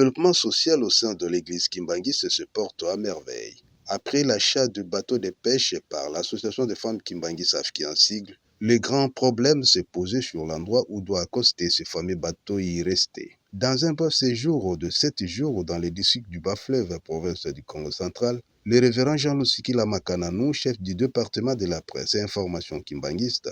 développement social au sein de l'église kimbangiste se porte à merveille. Après l'achat de bateaux de pêche par l'association des femmes kimbangistes AFKI en sigle, le grand problème s'est posé sur l'endroit où doit accoster ce fameux bateau y rester. Dans un bref séjour de 7 jours dans les districts du Bas-Fleuve, province du Congo central, le révérend Jean Lusiki Lamakananou, chef du département de la presse et information kimbanguiste,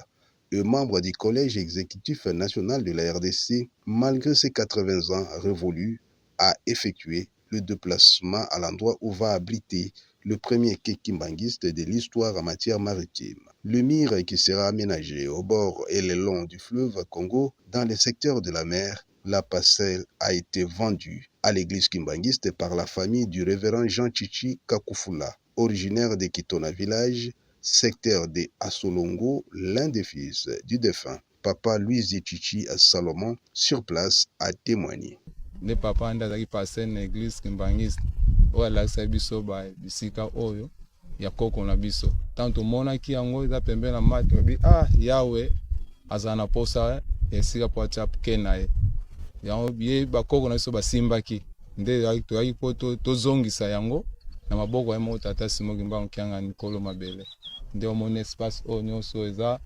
et membre du collège exécutif national de la RDC, malgré ses 80 ans révolus, a effectué le déplacement à l'endroit où va abriter le premier quai kimbanguiste de l'histoire en matière maritime. Le MIR qui sera aménagé au bord et le long du fleuve Congo, dans le secteur de la mer, la parcelle a été vendue à l'église kimbanguiste par la famille du révérend Jean Chichi Kakufula, originaire de Kitona Village, secteur de Assolongo, l'un des fils du défunt. Papa Louis Chichi Salomon, sur place, a témoigné. Ne papa andazaki passer na église kimbangiste oyo alakisa biso bisika oyo ya koko na biso tanto monaki yango eza pembeni na mati babi yawe azala na posa esika po atia ke na ye yango ye bakoko na biso basimbaki nde toyaki po tozongisa yango na maboko ya moko tata Simo Kimbangu Kianga Nikolo Mabele nde omona espace oyo nyonso eza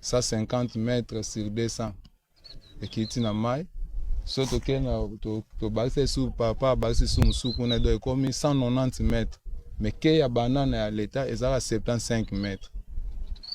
150 mètres sur 200 ekiti na mai so tokena tobakisa esu papa abakisa esu mosuku kuna do ekomi 190 mètres mais ke ya banana ya leta ezalaka 75 mètres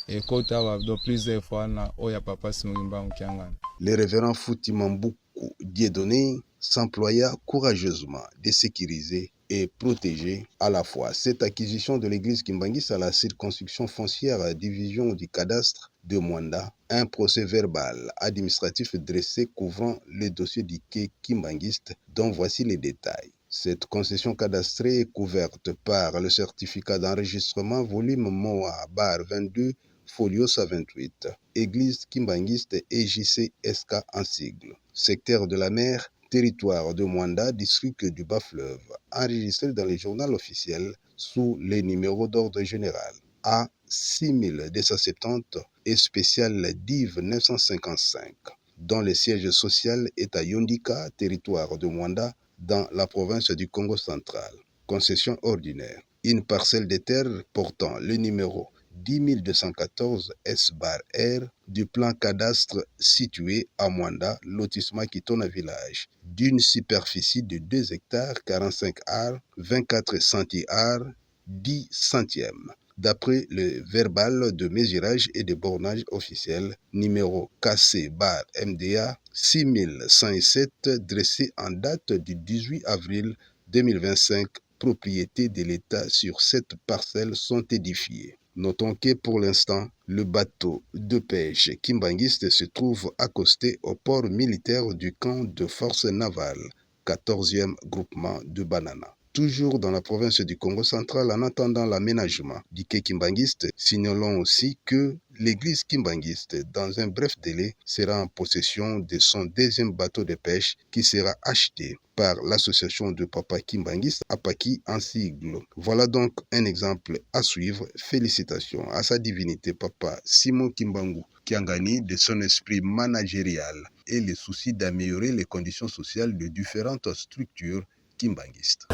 ekota do plusieurs fois na oyo ya papa Simo Kimbangu Kianga. Le révérend Fouti Mambuku Dieudonné s'employa courageusement de sécuriser et protéger à la fois cette acquisition de l'église kimbangiste à la circonscription foncière à division du cadastre de Mwanda, un procès verbal administratif dressé couvrant le dossier du quai kimbangiste dont voici les détails. Cette concession cadastrée est couverte par le certificat d'enregistrement volume MOA bar 22 folio 128, église kimbangiste et JCSK en sigle. Secteur de la mer, territoire de Mwanda, district du Bas-Fleuve, enregistré dans le journal officiel sous les numéros d'ordre général A 6270 et spécial DIV 955, dont le siège social est à Yondika, territoire de Mwanda, dans la province du Congo central. Concession ordinaire. Une parcelle de terre portant le numéro 10214 S/R du plan cadastre situé à Mwanda, lotissement Kitona Village, d'une superficie de 2 hectares 45 ar, 24 centi-ar, 10 centièmes. D'après le verbal de mesurage et de bornage officiel, numéro KC/MDA 6107, dressé en date du 18 avril 2025, propriété de l'État sur cette parcelle sont édifiées. Notons que pour l'instant, le bateau de pêche kimbangiste se trouve accosté au port militaire du camp de force navale, 14e groupement de Banana. Toujours dans la province du Congo central, en attendant l'aménagement du quai kimbangiste, signalons aussi que l'église kimbangiste, dans un bref délai, sera en possession de son deuxième bateau de pêche qui sera acheté par l'association de Papa Kimbangiste, APAKI en sigle. Voilà donc un exemple à suivre. Félicitations à sa divinité Papa Simon Kimbangu Kiangani de son esprit managérial et le souci d'améliorer les conditions sociales de différentes structures kimbangistes.